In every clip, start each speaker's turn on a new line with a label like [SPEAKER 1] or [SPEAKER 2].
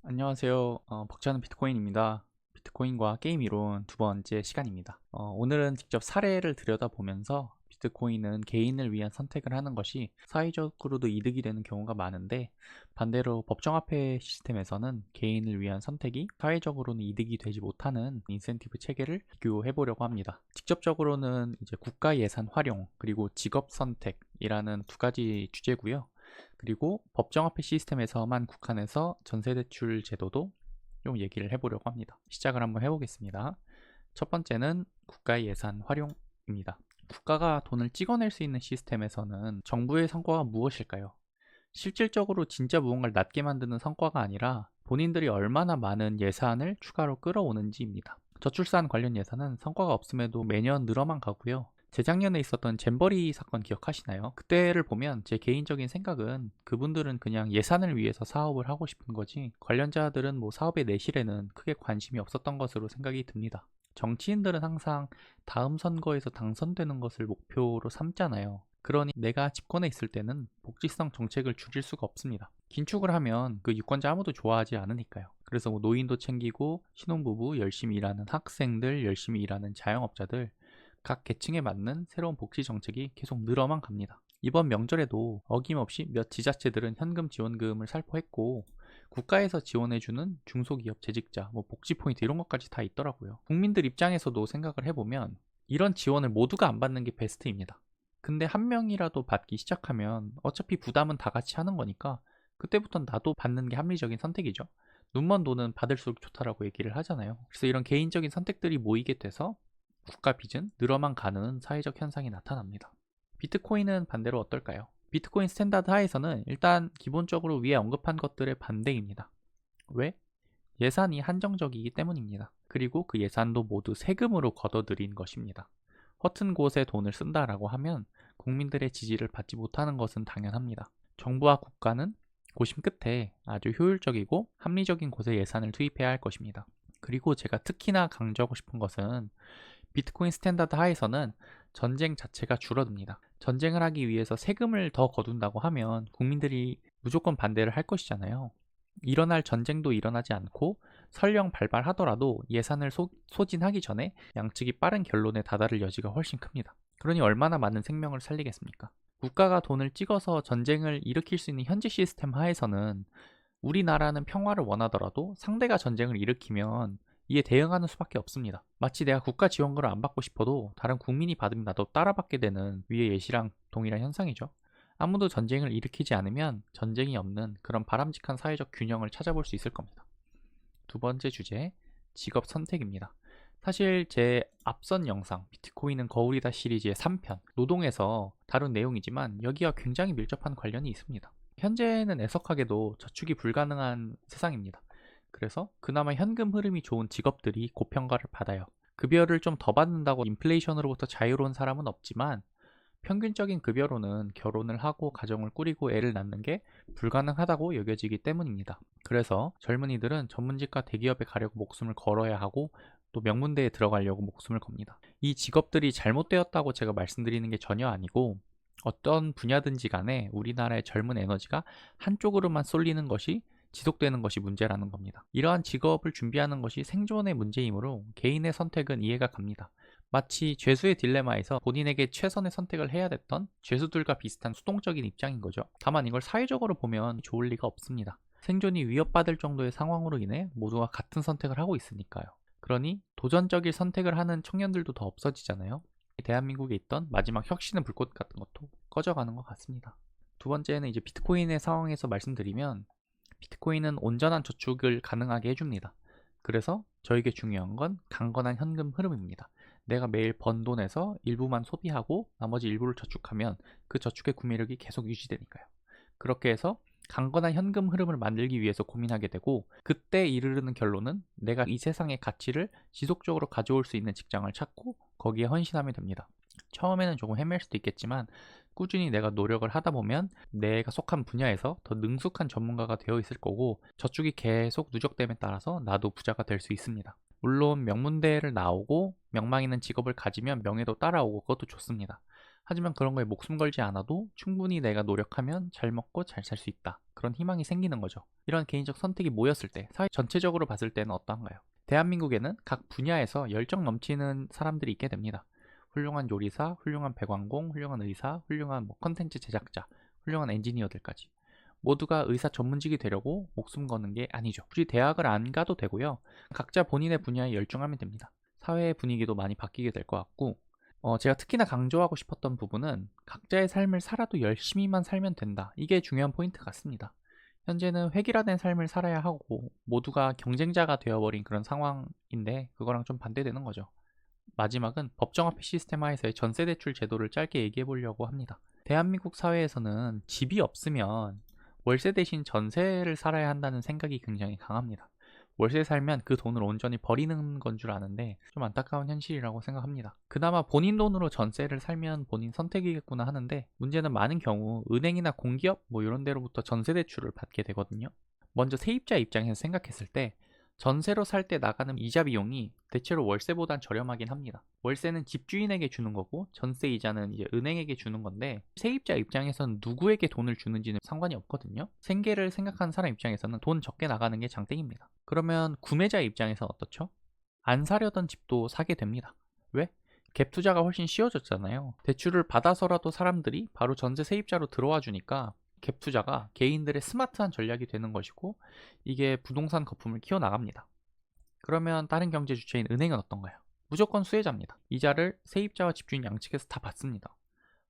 [SPEAKER 1] 안녕하세요. 벅차는 비트코인입니다. 비트코인과 게임 이론 두 번째 시간입니다. 오늘은 직접 사례를 들여다보면서 비트코인은 개인을 위한 선택을 하는 것이 사회적으로도 이득이 되는 경우가 많은데, 반대로 법정화폐 시스템에서는 개인을 위한 선택이 사회적으로는 이득이 되지 못하는 인센티브 체계를 비교해 보려고 합니다. 직접적으로는 이제 국가 예산 활용 그리고 직업 선택이라는 두 가지 주제고요. 그리고 법정화폐 시스템에서만 국한해서 전세대출 제도도 좀 얘기를 해보려고 합니다. 시작을 한번 해보겠습니다. 첫 번째는 국가 예산 활용입니다. 국가가 돈을 찍어낼 수 있는 시스템에서는 정부의 성과가 무엇일까요? 실질적으로 진짜 무언가를 낮게 만드는 성과가 아니라 본인들이 얼마나 많은 예산을 추가로 끌어오는지입니다. 저출산 관련 예산은 성과가 없음에도 매년 늘어만 가고요. 재작년에 있었던 잼버리 사건 기억하시나요? 그때를 보면 제 개인적인 생각은 그분들은 그냥 예산을 위해서 사업을 하고 싶은 거지, 관련자들은 뭐 사업의 내실에는 크게 관심이 없었던 것으로 생각이 듭니다. 정치인들은 항상 다음 선거에서 당선되는 것을 목표로 삼잖아요. 그러니 내가 집권에 있을 때는 복지성 정책을 줄일 수가 없습니다. 긴축을 하면 그 유권자 아무도 좋아하지 않으니까요. 그래서 뭐 노인도 챙기고 신혼부부, 열심히 일하는 학생들, 열심히 일하는 자영업자들, 각 계층에 맞는 새로운 복지 정책이 계속 늘어만 갑니다. 이번 명절에도 어김없이 몇 지자체들은 현금 지원금을 살포했고, 국가에서 지원해주는 중소기업 재직자, 뭐 복지 포인트 이런 것까지 다 있더라고요. 국민들 입장에서도 생각을 해보면 이런 지원을 모두가 안 받는 게 베스트입니다. 근데 한 명이라도 받기 시작하면 어차피 부담은 다 같이 하는 거니까 그때부터는 나도 받는 게 합리적인 선택이죠. 눈먼 돈은 받을수록 좋다라고 얘기를 하잖아요. 그래서 이런 개인적인 선택들이 모이게 돼서 국가 빚은 늘어만 가는 사회적 현상이 나타납니다. 비트코인은 반대로 어떨까요? 비트코인 스탠다드 하에서는 일단 기본적으로 위에 언급한 것들의 반대입니다. 왜? 예산이 한정적이기 때문입니다. 그리고 그 예산도 모두 세금으로 걷어들인 것입니다. 허튼 곳에 돈을 쓴다라고 하면 국민들의 지지를 받지 못하는 것은 당연합니다. 정부와 국가는 고심 끝에 아주 효율적이고 합리적인 곳에 예산을 투입해야 할 것입니다. 그리고 제가 특히나 강조하고 싶은 것은 비트코인 스탠다드 하에서는 전쟁 자체가 줄어듭니다. 전쟁을 하기 위해서 세금을 더 거둔다고 하면 국민들이 무조건 반대를 할 것이잖아요. 일어날 전쟁도 일어나지 않고 설령 발발하더라도 예산을 소진하기 전에 양측이 빠른 결론에 다다를 여지가 훨씬 큽니다. 그러니 얼마나 많은 생명을 살리겠습니까? 국가가 돈을 찍어서 전쟁을 일으킬 수 있는 현재 시스템 하에서는 우리나라는 평화를 원하더라도 상대가 전쟁을 일으키면 이에 대응하는 수밖에 없습니다. 마치 내가 국가 지원금을 안 받고 싶어도 다른 국민이 받으면 나도 따라 받게 되는 위의 예시랑 동일한 현상이죠. 아무도 전쟁을 일으키지 않으면 전쟁이 없는 그런 바람직한 사회적 균형을 찾아볼 수 있을 겁니다. 두 번째 주제, 직업 선택입니다. 사실 제 앞선 영상 비트코인은 거울이다 시리즈의 3편 노동에서 다룬 내용이지만 여기와 굉장히 밀접한 관련이 있습니다. 현재는 애석하게도 저축이 불가능한 세상입니다. 그래서 그나마 현금 흐름이 좋은 직업들이 고평가를 받아요. 급여를 좀 더 받는다고 인플레이션으로부터 자유로운 사람은 없지만 평균적인 급여로는 결혼을 하고 가정을 꾸리고 애를 낳는 게 불가능하다고 여겨지기 때문입니다. 그래서 젊은이들은 전문직과 대기업에 가려고 목숨을 걸어야 하고 또 명문대에 들어가려고 목숨을 겁니다. 이 직업들이 잘못되었다고 제가 말씀드리는 게 전혀 아니고, 어떤 분야든지 간에 우리나라의 젊은 에너지가 한쪽으로만 쏠리는 것이 지속되는 것이 문제라는 겁니다. 이러한 직업을 준비하는 것이 생존의 문제이므로 개인의 선택은 이해가 갑니다. 마치 죄수의 딜레마에서 본인에게 최선의 선택을 해야 됐던 죄수들과 비슷한 수동적인 입장인 거죠. 다만 이걸 사회적으로 보면 좋을 리가 없습니다. 생존이 위협받을 정도의 상황으로 인해 모두가 같은 선택을 하고 있으니까요. 그러니 도전적인 선택을 하는 청년들도 더 없어지잖아요. 대한민국에 있던 마지막 혁신의 불꽃 같은 것도 꺼져가는 것 같습니다. 두 번째는 이제 비트코인의 상황에서 말씀드리면, 비트코인은 온전한 저축을 가능하게 해줍니다. 그래서 저에게 중요한 건 강건한 현금 흐름입니다. 내가 매일 번 돈에서 일부만 소비하고 나머지 일부를 저축하면 그 저축의 구매력이 계속 유지되니까요. 그렇게 해서 강건한 현금 흐름을 만들기 위해서 고민하게 되고, 그때 이르르는 결론은 내가 이 세상의 가치를 지속적으로 가져올 수 있는 직장을 찾고 거기에 헌신하면 됩니다. 처음에는 조금 헤맬 수도 있겠지만 꾸준히 내가 노력을 하다 보면 내가 속한 분야에서 더 능숙한 전문가가 되어 있을 거고, 저축이 계속 누적됨에 따라서 나도 부자가 될 수 있습니다. 물론 명문대를 나오고 명망 있는 직업을 가지면 명예도 따라오고 그것도 좋습니다. 하지만 그런 거에 목숨 걸지 않아도 충분히 내가 노력하면 잘 먹고 잘 살 수 있다. 그런 희망이 생기는 거죠. 이런 개인적 선택이 모였을 때 사회 전체적으로 봤을 때는 어떠한가요? 대한민국에는 각 분야에서 열정 넘치는 사람들이 있게 됩니다. 훌륭한 요리사, 훌륭한 배관공, 훌륭한 의사, 훌륭한 컨텐츠 제작자, 훌륭한 엔지니어들까지. 모두가 의사 전문직이 되려고 목숨 거는 게 아니죠. 굳이 대학을 안 가도 되고요. 각자 본인의 분야에 열중하면 됩니다. 사회의 분위기도 많이 바뀌게 될 것 같고, 제가 특히나 강조하고 싶었던 부분은 각자의 삶을 살아도 열심히만 살면 된다. 이게 중요한 포인트 같습니다. 현재는 획일화된 삶을 살아야 하고 모두가 경쟁자가 되어버린 그런 상황인데 그거랑 좀 반대되는 거죠. 마지막은 법정화폐 시스템 하에서의 전세대출 제도를 짧게 얘기해 보려고 합니다. 대한민국 사회에서는 집이 없으면 월세 대신 전세를 살아야 한다는 생각이 굉장히 강합니다. 월세 살면 그 돈을 온전히 버리는 건 줄 아는데 좀 안타까운 현실이라고 생각합니다. 그나마 본인 돈으로 전세를 살면 본인 선택이겠구나 하는데 문제는 많은 경우 은행이나 공기업 이런 데로부터 전세 대출을 받게 되거든요. 먼저 세입자 입장에서 생각했을 때 전세로 살 때 나가는 이자 비용이 대체로 월세보단 저렴하긴 합니다. 월세는 집주인에게 주는 거고 전세 이자는 이제 은행에게 주는 건데 세입자 입장에서는 누구에게 돈을 주는지는 상관이 없거든요. 생계를 생각하는 사람 입장에서는 돈 적게 나가는 게 장땡입니다. 그러면 구매자 입장에서 어떻죠? 안 사려던 집도 사게 됩니다. 왜? 갭 투자가 훨씬 쉬워졌잖아요. 대출을 받아서라도 사람들이 바로 전세 세입자로 들어와 주니까 갭 투자가 개인들의 스마트한 전략이 되는 것이고 이게 부동산 거품을 키워나갑니다. 그러면 다른 경제 주체인 은행은 어떤가요? 무조건 수혜자입니다. 이자를 세입자와 집주인 양측에서 다 받습니다.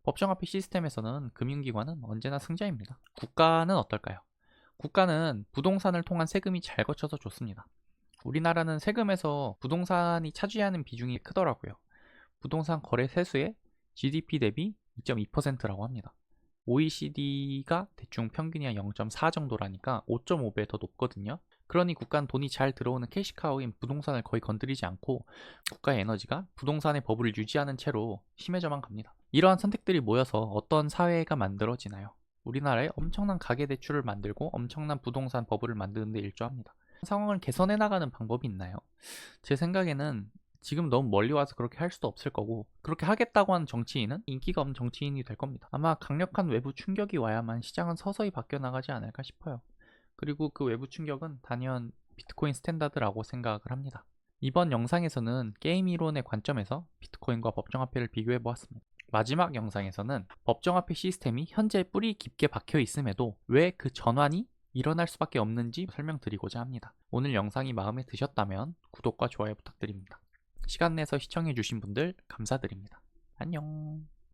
[SPEAKER 1] 법정화폐 시스템에서는 금융기관은 언제나 승자입니다. 국가는 어떨까요? 국가는 부동산을 통한 세금이 잘 거쳐서 좋습니다. 우리나라는 세금에서 부동산이 차지하는 비중이 크더라고요. 부동산 거래 세수의 GDP 대비 2.2%라고 합니다. OECD가 대충 평균이 한 0.4 정도라니까 5.5배 더 높거든요. 그러니 국가는 돈이 잘 들어오는 캐시카우인 부동산을 거의 건드리지 않고 국가의 에너지가 부동산의 버블을 유지하는 채로 심해져만 갑니다. 이러한 선택들이 모여서 어떤 사회가 만들어지나요? 우리나라에 엄청난 가계대출을 만들고 엄청난 부동산 버블을 만드는 데 일조합니다. 상황을 개선해 나가는 방법이 있나요? 제 생각에는 지금 너무 멀리 와서 그렇게 할 수도 없을 거고 그렇게 하겠다고 하는 정치인은 인기가 없는 정치인이 될 겁니다. 아마 강력한 외부 충격이 와야만 시장은 서서히 바뀌어 나가지 않을까 싶어요. 그리고 그 외부 충격은 단연 비트코인 스탠다드라고 생각을 합니다. 이번 영상에서는 게임 이론의 관점에서 비트코인과 법정화폐를 비교해 보았습니다. 마지막 영상에서는 법정화폐 시스템이 현재 뿌리 깊게 박혀 있음에도 왜 그 전환이 일어날 수밖에 없는지 설명드리고자 합니다. 오늘 영상이 마음에 드셨다면 구독과 좋아요 부탁드립니다. 시간 내서 시청해주신 분들 감사드립니다. 안녕.